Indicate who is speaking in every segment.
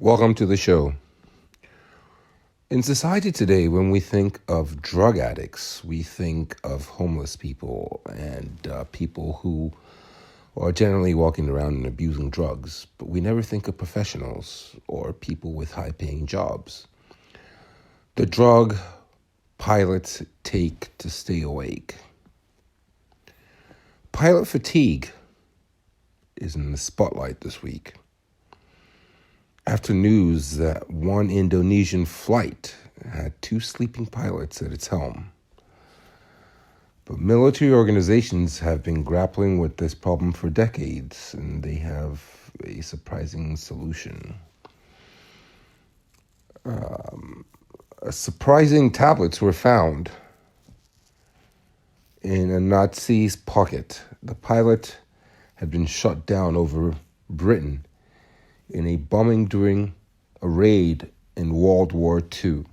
Speaker 1: Welcome to the show. In society today, when we think of drug addicts, we think of homeless people and people who are generally walking around and abusing drugs, but we never think of professionals or people with high paying jobs. The drug pilots take to stay awake. Pilot fatigue is in the spotlight this week after news that one Indonesian flight had two sleeping pilots at its helm. But military organizations have been grappling with this problem for decades, and they have a surprising solution. Surprising tablets were found in a Nazi's pocket. The pilot had been shot down over Britain in a bombing during a raid in World War II,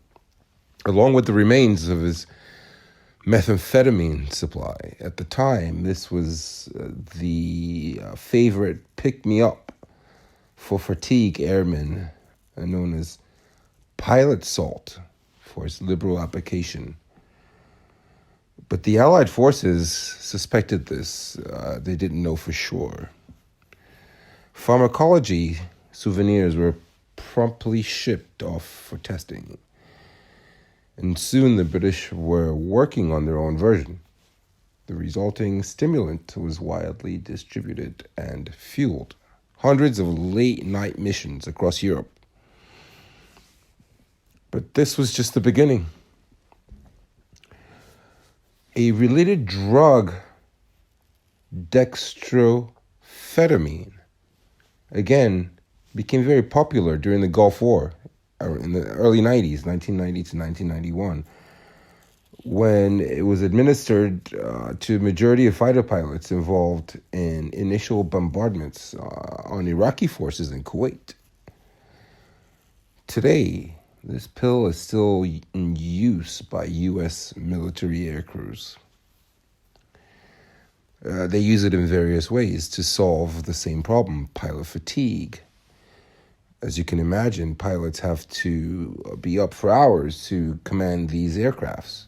Speaker 1: along with the remains of his methamphetamine supply. At the time, this was the favorite pick-me-up for fatigue airmen, known as pilot salt, for its liberal application. But the Allied forces suspected this. They didn't know for sure. Pharmacology souvenirs were promptly shipped off for testing. And soon the British were working on their own version. The resulting stimulant was widely distributed and fueled hundreds of late-night missions across Europe. But this was just the beginning. A related drug, dextromethorphan, again, became very popular during the Gulf War in the early 90s, 1990 to 1991, when it was administered to a majority of fighter pilots involved in initial bombardments on Iraqi forces in Kuwait. Today, this pill is still in use by U.S. military aircrews. They use it in various ways to solve the same problem, pilot fatigue. As you can imagine, pilots have to be up for hours to command these aircrafts,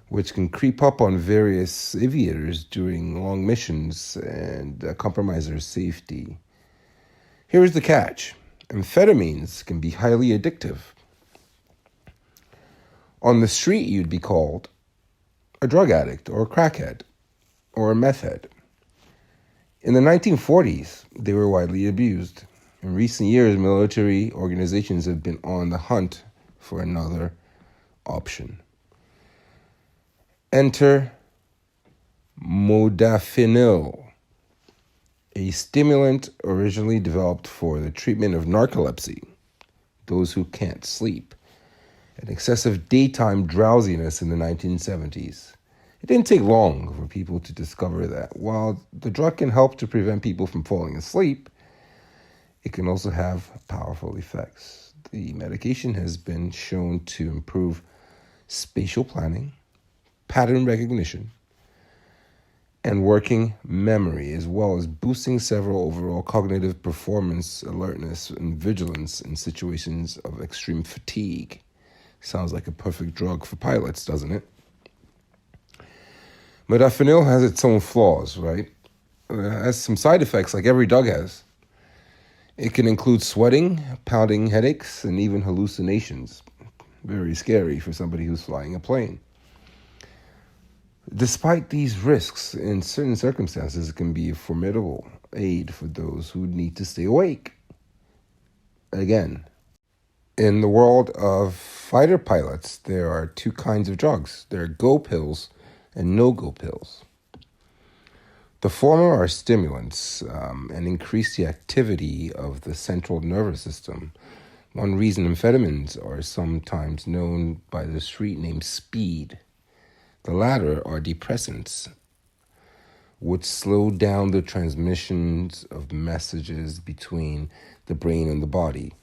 Speaker 1: which can creep up on various aviators during long missions and compromise their safety. Here's the catch. Amphetamines can be highly addictive. On the street, you'd be called a drug addict or a crackhead or a meth head. In the 1940s, they were widely abused. In recent years, military organizations have been on the hunt for another option. Enter modafinil, a stimulant originally developed for the treatment of narcolepsy, those who can't sleep, and excessive daytime drowsiness in the 1970s. It didn't take long for people to discover that while the drug can help to prevent people from falling asleep, it can also have powerful effects. The medication has been shown to improve spatial planning, pattern recognition, and working memory, as well as boosting several overall cognitive performance, alertness, and vigilance in situations of extreme fatigue. Sounds like a perfect drug for pilots, doesn't it? Modafinil has its own flaws, right? It has some side effects like every drug has. It can include sweating, pounding headaches, and even hallucinations. Very scary for somebody who's flying a plane. Despite these risks, in certain circumstances, it can be a formidable aid for those who need to stay awake. Again, in the world of fighter pilots, there are two kinds of drugs. There are go pills and no-go pills. The former are stimulants and increase the activity of the central nervous system. One reason amphetamines are sometimes known by the street name speed. The latter are depressants, which slow down the transmissions of messages between the brain and the body.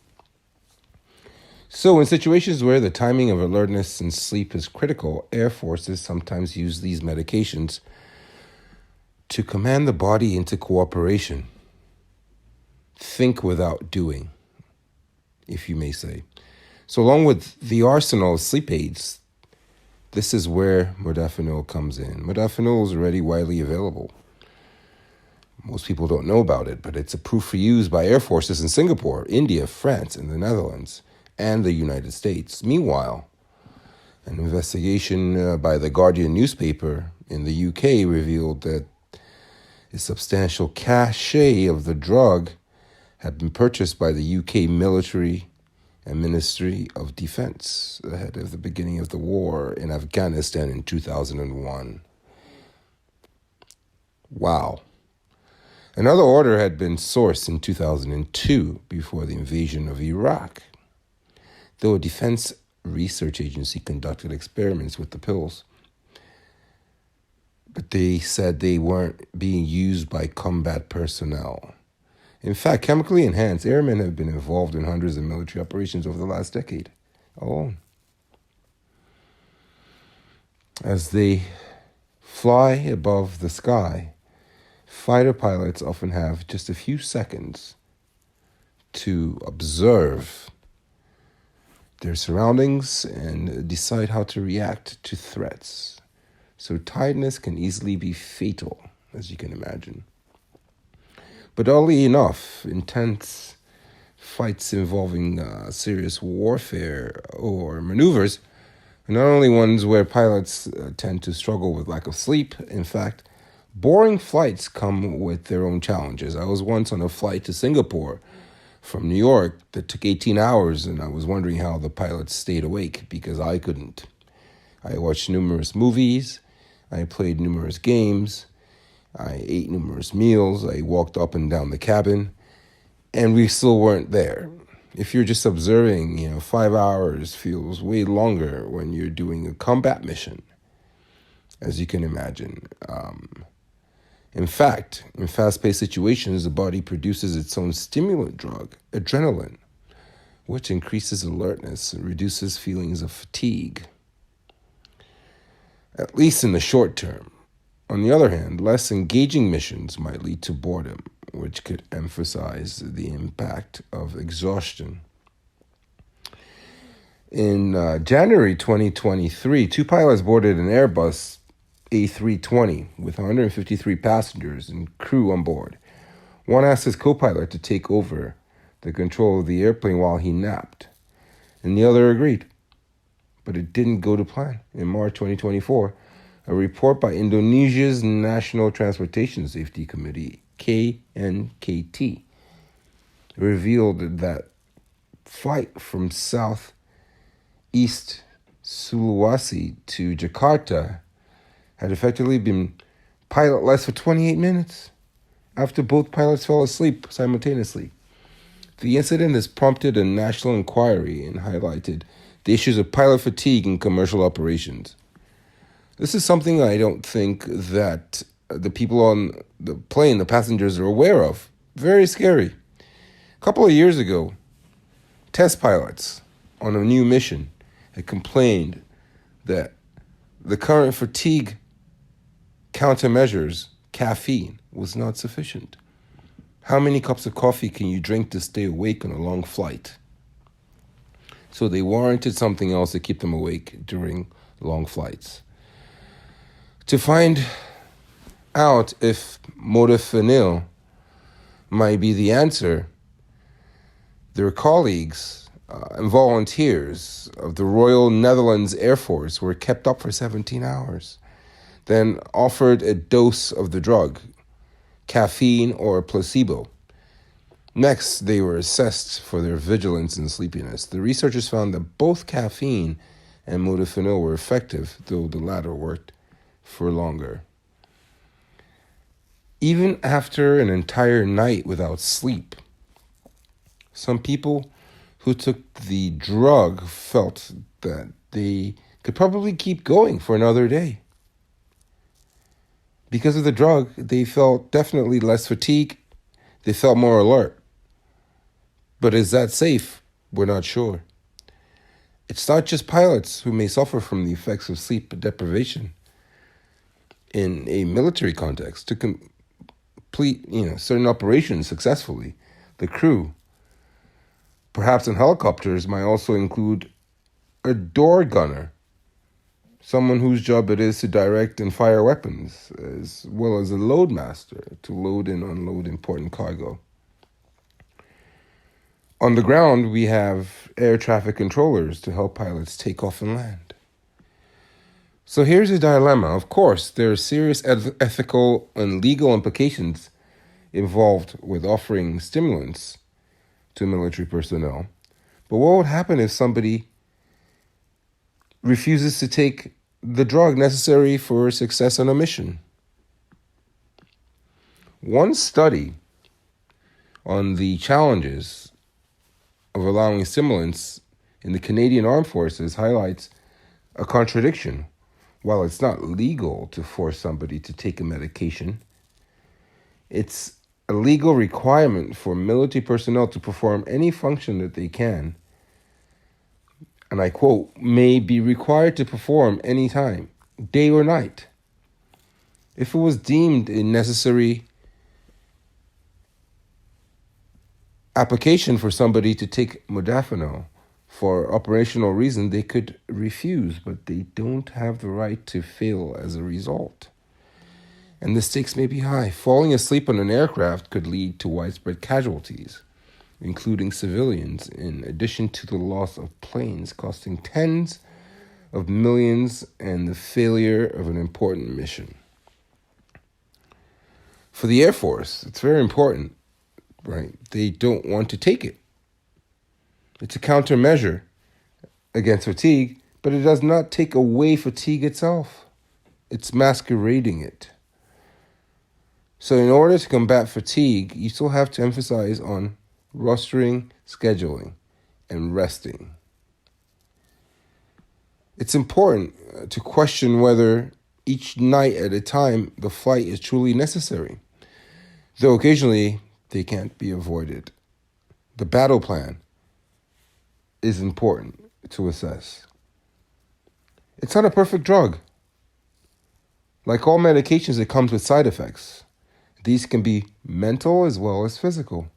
Speaker 1: So in situations where the timing of alertness and sleep is critical, air forces sometimes use these medications to command the body into cooperation. Think without doing. if you may say. So along with the arsenal of sleep aids, this is where modafinil comes in. Modafinil is already widely available. Most people don't know about it, but it's approved for use by air forces in Singapore, India, France, and the Netherlands, and the United States. Meanwhile, an investigation by the Guardian newspaper in the UK revealed that a substantial cachet of the drug had been purchased by the UK military and Ministry of Defense ahead of the beginning of the war in Afghanistan in 2001. Wow. Another order had been sourced in 2002 before the invasion of Iraq. Though a defense research agency conducted experiments with the pills, but they said they weren't being used by combat personnel. In fact, chemically enhanced airmen have been involved in hundreds of military operations over the last decade alone. As they fly above the sky, fighter pilots often have just a few seconds to observe their surroundings and decide how to react to threats. So tiredness can easily be fatal, as you can imagine. But oddly enough, intense fights involving serious warfare or maneuvers are not only ones where pilots tend to struggle with lack of sleep. In fact, boring flights come with their own challenges. I was once on a flight to Singapore from New York that took 18 hours, and I was wondering how the pilots stayed awake because I couldn't. I watched numerous movies, I played numerous games, I ate numerous meals, I walked up and down the cabin, and we still weren't there. If you're just observing, 5 hours feels way longer when you're doing a combat mission, as you can imagine. In fact, in fast-paced situations, the body produces its own stimulant drug, adrenaline, which increases alertness and reduces feelings of fatigue, at least in the short term. On the other hand, less engaging missions might lead to boredom, which could emphasize the impact of exhaustion. In January 2023, 2 pilots boarded an Airbus A320 with 153 passengers and crew on board. One asked his co-pilot to take over the control of the airplane while he napped, and the other agreed. But it didn't go to plan. In March 2024, a report by Indonesia's National Transportation Safety Committee, KNKT, revealed that flight from southeast Sulawesi to Jakarta had effectively been pilotless for 28 minutes after both pilots fell asleep simultaneously. The incident has prompted a national inquiry and highlighted the issues of pilot fatigue in commercial operations. This is something I don't think that the people on the plane, the passengers, are aware of. Very scary. A couple of years ago, test pilots on a new mission had complained that the current fatigue countermeasures, caffeine, was not sufficient. How many cups of coffee can you drink to stay awake on a long flight? So they warranted something else to keep them awake during long flights. To find out if modafinil might be the answer, their colleagues and volunteers of the Royal Netherlands Air Force were kept up for 17 hours, then offered a dose of the drug, caffeine or a placebo. Next, they were assessed for their vigilance and sleepiness. The researchers found that both caffeine and modafinil were effective, though the latter worked for longer. Even after an entire night without sleep, some people who took the drug felt that they could probably keep going for another day. Because of the drug, they felt definitely less fatigue. They felt more alert. But is that safe? We're not sure. It's not just pilots who may suffer from the effects of sleep deprivation. In a military context, to complete certain operations successfully, the crew perhaps in helicopters, might also include a door gunner, someone whose job it is to direct and fire weapons, as well as a loadmaster to load and unload important cargo. On the ground, we have air traffic controllers to help pilots take off and land. So here's a dilemma. Of course, there are serious ethical and legal implications involved with offering stimulants to military personnel. But what would happen if somebody refuses to take the drug necessary for success on a mission? One study on the challenges of allowing stimulants in the Canadian Armed Forces highlights a contradiction. While it's not legal to force somebody to take a medication, it's a legal requirement for military personnel to perform any function that they can, and I quote, may be required to perform any time, day or night. If it was deemed a necessary application for somebody to take modafinil for operational reason, they could refuse, but they don't have the right to fail as a result. And the stakes may be high. Falling asleep on an aircraft could lead to widespread casualties, including civilians, in addition to the loss of planes costing tens of millions and the failure of an important mission. For the Air Force, it's very important, right? They don't want to take it. It's a countermeasure against fatigue, but it does not take away fatigue itself. It's masquerading it. So in order to combat fatigue, you still have to emphasize on rostering, scheduling, and resting. It's important to question whether each night at a time the flight is truly necessary, though occasionally they can't be avoided. The battle plan is important to assess. It's not a perfect drug. Like all medications, it comes with side effects. These can be mental as well as physical.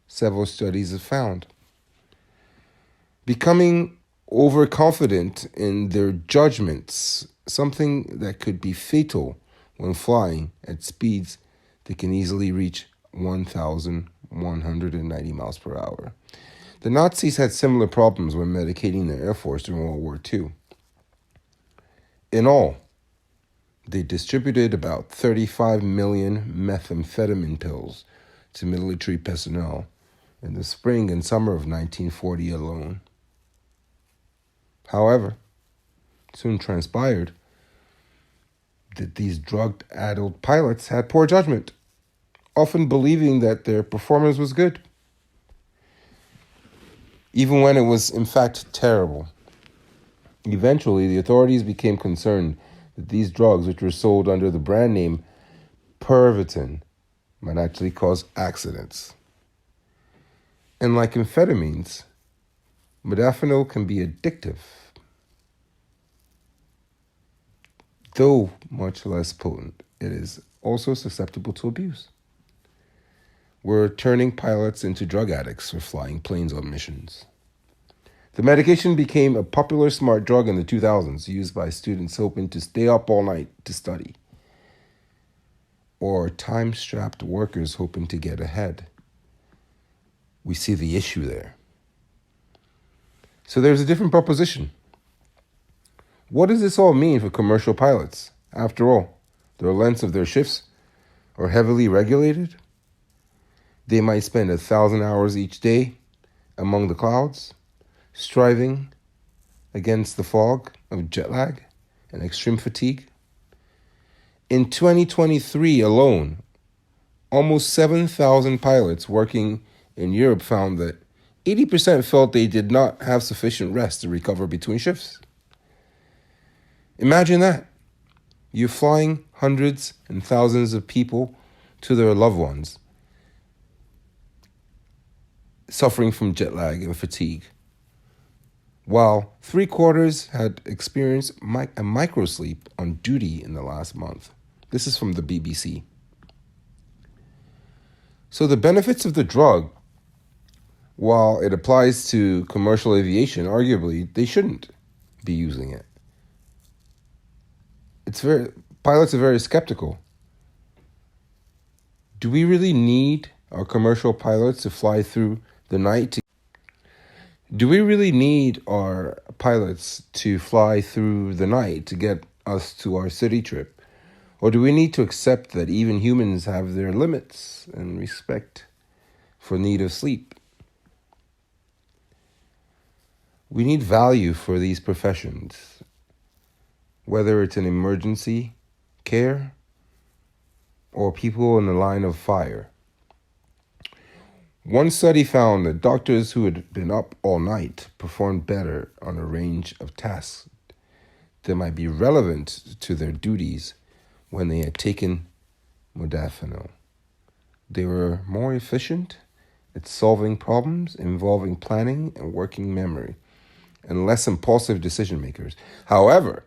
Speaker 1: Several studies have found. Becoming overconfident in their judgments, something that could be fatal when flying at speeds that can easily reach 1,190 miles per hour. The Nazis had similar problems when medicating their Air Force during World War II. In all, they distributed about 35 million methamphetamine pills to military personnel in the spring and summer of 1940 alone. However, it soon transpired that these drug-addled pilots had poor judgment, often believing that their performance was good, even when it was in fact terrible. Eventually, the authorities became concerned that these drugs, which were sold under the brand name Pervitin, might actually cause accidents. And like amphetamines, modafinil can be addictive, though much less potent. It is also susceptible to abuse. We're turning pilots into drug addicts for flying planes on missions. The medication became a popular smart drug in the 2000s, used by students hoping to stay up all night to study, or time-strapped workers hoping to get ahead. We see the issue there. So there's a different proposition. What does this all mean for commercial pilots? After all, the lengths of their shifts are heavily regulated. They might spend 1,000 hours each day among the clouds, striving against the fog of jet lag and extreme fatigue. In 2023 alone, almost 7,000 pilots working in Europe found that 80% felt they did not have sufficient rest to recover between shifts. Imagine that. You're flying hundreds and thousands of people to their loved ones, suffering from jet lag and fatigue, while 3/4 had experienced a microsleep on duty in the last month. This is from the BBC. So the benefits of the drug While it applies to commercial aviation, arguably they shouldn't be using it. Pilots are very skeptical. Do we really need our commercial pilots to fly through the night? Do we really need our pilots to fly through the night to get us to our city trip? Or do we need to accept that even humans have their limits and respect for need of sleep? We need value for these professions, whether it's an emergency care or people in the line of fire. One study found that doctors who had been up all night performed better on a range of tasks that might be relevant to their duties when they had taken modafinil. They were more efficient at solving problems involving planning and working memory, and less impulsive decision makers. However,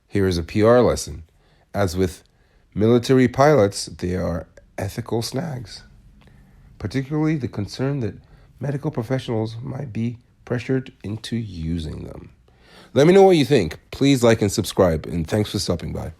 Speaker 1: here is a PR lesson. As with military pilots, there are ethical snags, particularly the concern that medical professionals might be pressured into using them. Let me know what you think. Please like and subscribe, and thanks for stopping by.